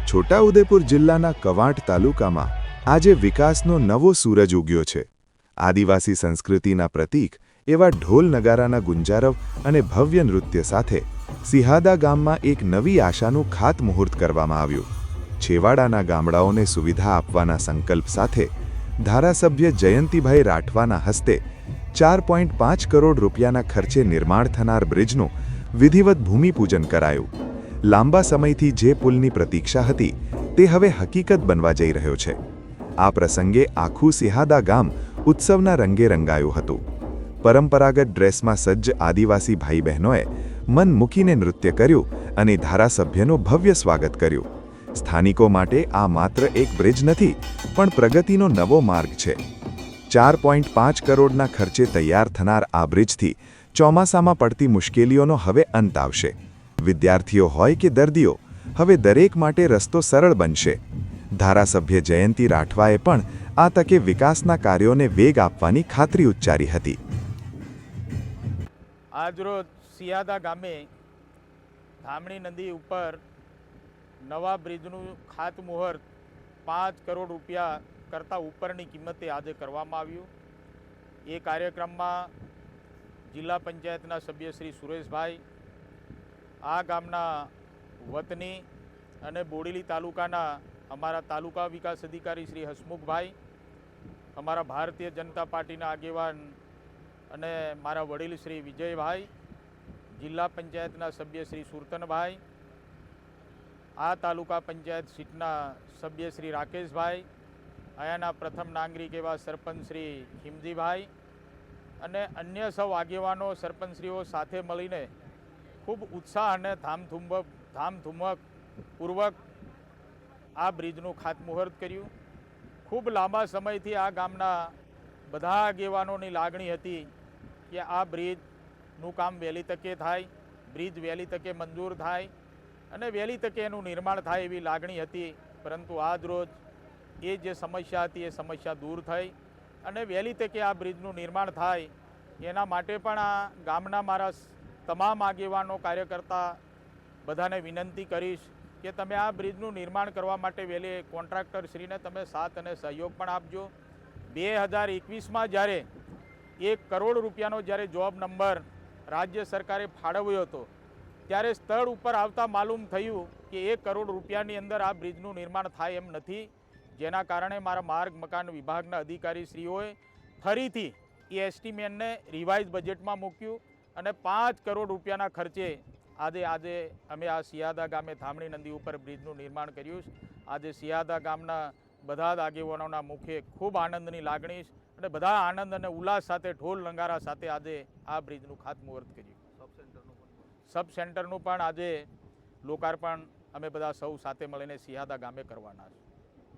છોટાઉદેપુર જિલ્લાના કવાંટ તાલુકામાં આજે વિકાસનો નવો સૂરજ ઉગ્યો છે। આદિવાસી સંસ્કૃતિના પ્રતીક એવા ઢોલ નગારાના ગુંજારવ અને ભવ્ય નૃત્ય સાથે સિહાદા ગામમાં એક નવી આશાનું ખાતમુહૂર્ત કરવામાં આવ્યું। છેવાડાના ગામડાઓને સુવિધા આપવાના સંકલ્પ સાથે ધારાસભ્ય જયંતિભાઈ રાઠવાના હસ્તે 4.5 કરોડ રૂપિયાના ખર્ચે નિર્માણ થનાર બ્રિજનું વિધિવત ભૂમિપૂજન કરાયું। લાંબા સમયથી જે પુલની પ્રતીક્ષા હતી તે હવે હકીકત બનવા જઈ રહ્યો છે। આ પ્રસંગે આખું સિહાદા ગામ ઉત્સવના રંગે રંગાયું હતું। પરંપરાગત ડ્રેસમાં સજ્જ આદિવાસી ભાઈ બહેનોએ મન મૂકીને નૃત્ય કર્યું અને ધારાસભ્યનું ભવ્ય સ્વાગત કર્યું। સ્થાનિકો માટે આ માત્ર એક બ્રિજ નથી પણ પ્રગતિનો નવો માર્ગ છે। 4.5 કરોડના ખર્ચે તૈયાર થનાર આ બ્રિજથી ચોમાસામાં પડતી મુશ્કેલીઓનો હવે અંત આવશે। વિદ્યાર્થીઓ હોય કે દર્દીઓ, હવે દરેક માટે રસ્તો સરળ બનશે। ધારાસભ્ય જયંતિ રાઠવાએ પણ આ તકે વિકાસના કાર્યોને વેગ આપવાની ખાતરી ઉચ્ચારી હતી। આજરોજ સિયાદા ગામે ધામણી નદી ઉપર નવા બ્રિજનું ખાતમુહૂર્ત 5 કરોડ રૂપિયા કરતાં ઉપરની કિંમતે આજે કરવામાં આવ્યું। એ કાર્યક્રમમાં જિલ્લા પંચાયતના સભ્ય શ્રી સુરેશભાઈ, આ ગામના વતની અને બોડેલી તાલુકાના અમારા તાલુકા વિકાસ અધિકારી શ્રી હસમુખભાઈ, અમારા ભારતીય જનતા પાર્ટીના આગેવાન અને મારા વડીલ શ્રી વિજયભાઈ, જિલ્લા પંચાયતના સભ્ય શ્રી સુરતનભાઈ, આ તાલુકા પંચાયત સીટના સભ્ય શ્રી રાકેશભાઈ, અહીંયાના પ્રથમ નાગરિક એવા સરપંચ શ્રી ખીમજીભાઈ અને અન્ય સૌ આગેવાનો સરપંચશ્રીઓ સાથે મળીને ખૂબ ઉત્સાહ અને ધામધૂમકપૂર્વક આ બ્રિજનું ખાતમુહૂર્ત કર્યું। ખૂબ લાંબા સમયથી આ ગામના બધા આગેવાનોની લાગણી હતી કે આ બ્રિજનું કામ વહેલી તકે થાય, બ્રિજ વહેલી તકે મંજૂર થાય અને વહેલી તકે એનું નિર્માણ થાય એવી લાગણી હતી। પરંતુ આજ રોજ એ જે સમસ્યા હતી એ સમસ્યા દૂર થઈ અને વહેલી તકે આ બ્રિજનું નિર્માણ થાય એના માટે પણ આ ગામના મારા તમામ આગેવાનો કાર્યકર્તા બધાને વિનંતી કરીશ કે તમે આ બ્રિજનું નિર્માણ કરવા માટે વહેલી કોન્ટ્રાક્ટરશ્રીને તમે સાથ અને સહયોગ પણ આપજો। 2021માં જ્યારે 1 કરોડ રૂપિયાનો જ્યારે જોબ નંબર રાજ્ય સરકારે ફાળવ્યો હતો ત્યારે સ્થળ ઉપર આવતા માલુમ થયું કે 1 કરોડ રૂપિયાની અંદર આ બ્રિજનું નિર્માણ થાય એમ નથી, જેના કારણે મારા માર્ગ મકાન વિભાગના અધિકારીશ્રીઓએ ફરીથી એ એસ્ટિમેટને રિવાઇઝ બજેટમાં મૂક્યું અને 5 કરોડ રૂપિયાના ખર્ચે આજે અમે આ સિયાદા ગામે ધામણી નદી ઉપર બ્રિજનું નિર્માણ કર્યું છે। આજે સિયાદા ગામના બધા જ આગેવાનોના મુખે ખૂબ આનંદની લાગણી અને બધા આનંદ અને ઉલ્લાસ સાથે ઢોલ નગારા સાથે આજે આ બ્રિજનું ખાતમુહૂર્ત કર્યું। સબ સેન્ટરનું પણ આજે લોકાર્પણ અમે બધા સૌ સાથે મળીને સિયાદા ગામે કરવાના છે।